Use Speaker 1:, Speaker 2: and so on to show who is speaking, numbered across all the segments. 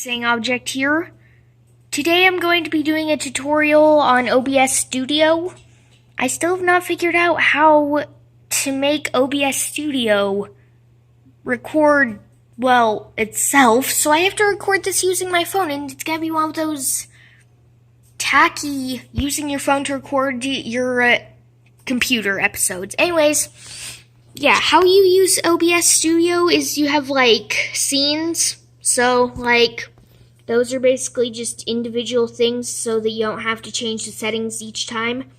Speaker 1: Saying object here. Today I'm going to be doing a tutorial on OBS Studio. I still have not figured out how to make OBS Studio record, well, itself, so I have to record this using my phone, and it's gonna be one of those tacky using your phone to record your computer episodes. Anyways, yeah, how you use OBS Studio is you have like scenes. So, like, those are basically just individual things so that you don't have to change the settings each time.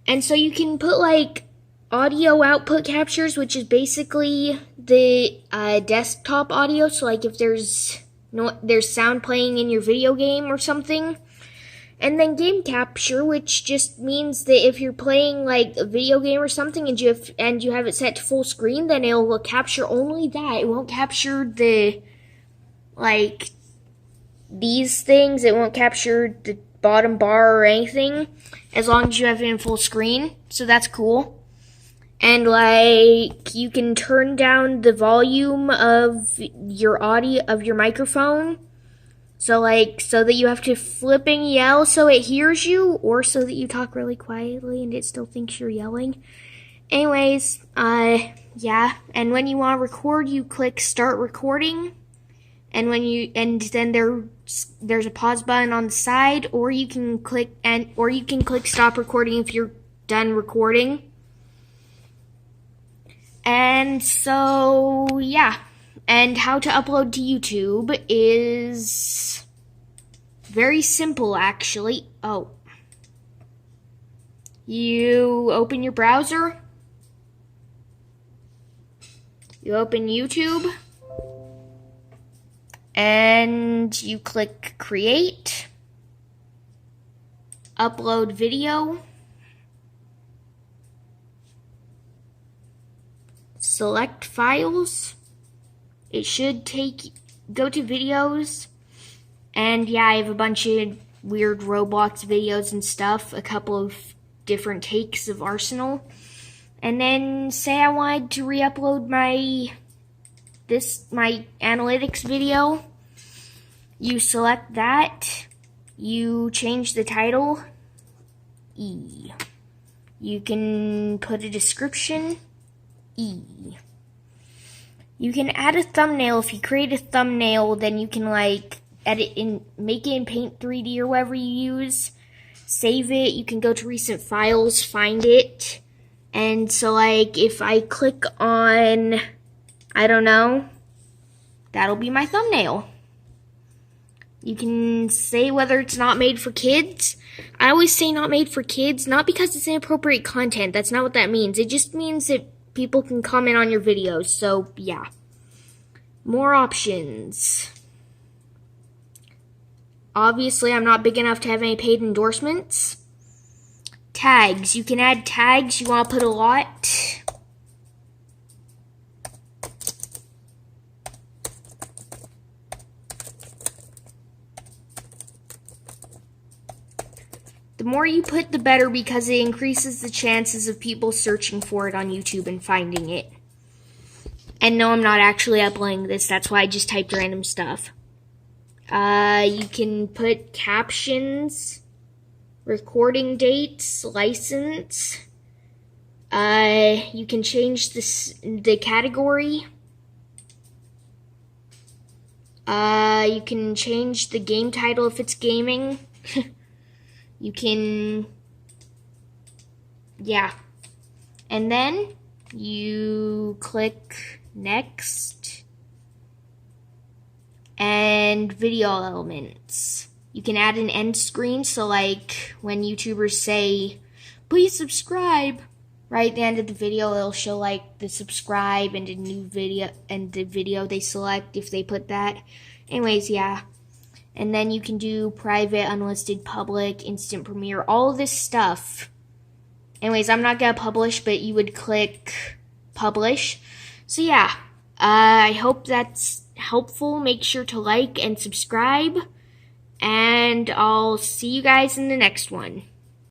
Speaker 1: And so you can put, like, audio output captures, which is basically the desktop audio. So, like, if there's sound playing in your video game or something. And then game capture, which just means that if you're playing, like, a video game or something and you have it set to full screen, then it'll capture only that. It won't capture the... like these things. It won't capture the bottom bar or anything as long as you have it in full screen. So that's cool. And like you can turn down the volume of your audio of your microphone. So that you have to flip and yell so it hears you, or so that you talk really quietly and it still thinks you're yelling. Anyways, yeah. And when you want to record, you click start recording. And then there's a pause button on the side, or you can click stop recording if you're done recording. And so yeah, and how to upload to YouTube is very simple actually. Oh, you open your browser, you open YouTube. And you click create, upload video, select files. It should go to videos, and yeah, I have a bunch of weird Roblox videos and stuff, a couple of different takes of Arsenal. And then say I wanted to re-upload my analytics video. You select that, you change the title, E. You can put a description, E. You can add a thumbnail. If you create a thumbnail, then you can like make it in Paint 3D or whatever you use, save it, you can go to recent files, find it, and so like if I click on, I don't know, that'll be my thumbnail. You can say whether it's not made for kids. I always say not made for kids, not because it's inappropriate content. That's not what that means. It just means that people can comment on your videos. So, yeah. More options. Obviously, I'm not big enough to have any paid endorsements. Tags. You can add tags. You want to put a lot. The more you put, the better, because it increases the chances of people searching for it on YouTube and finding it. And no, I'm not actually uploading this. That's why I just typed random stuff. You can put captions, recording dates, license. You can change the category. You can change the game title if it's gaming. You can, yeah, and then you click next, and video elements. You can add an end screen, so like when YouTubers say, please subscribe, right at the end of the video, it'll show like the subscribe and a new video, and the video they select if they put that. Anyways, yeah. And then you can do private, unlisted, public, instant premiere, all of this stuff. Anyways, I'm not going to publish, but you would click publish. So yeah, I hope that's helpful. Make sure to like and subscribe. And I'll see you guys in the next one.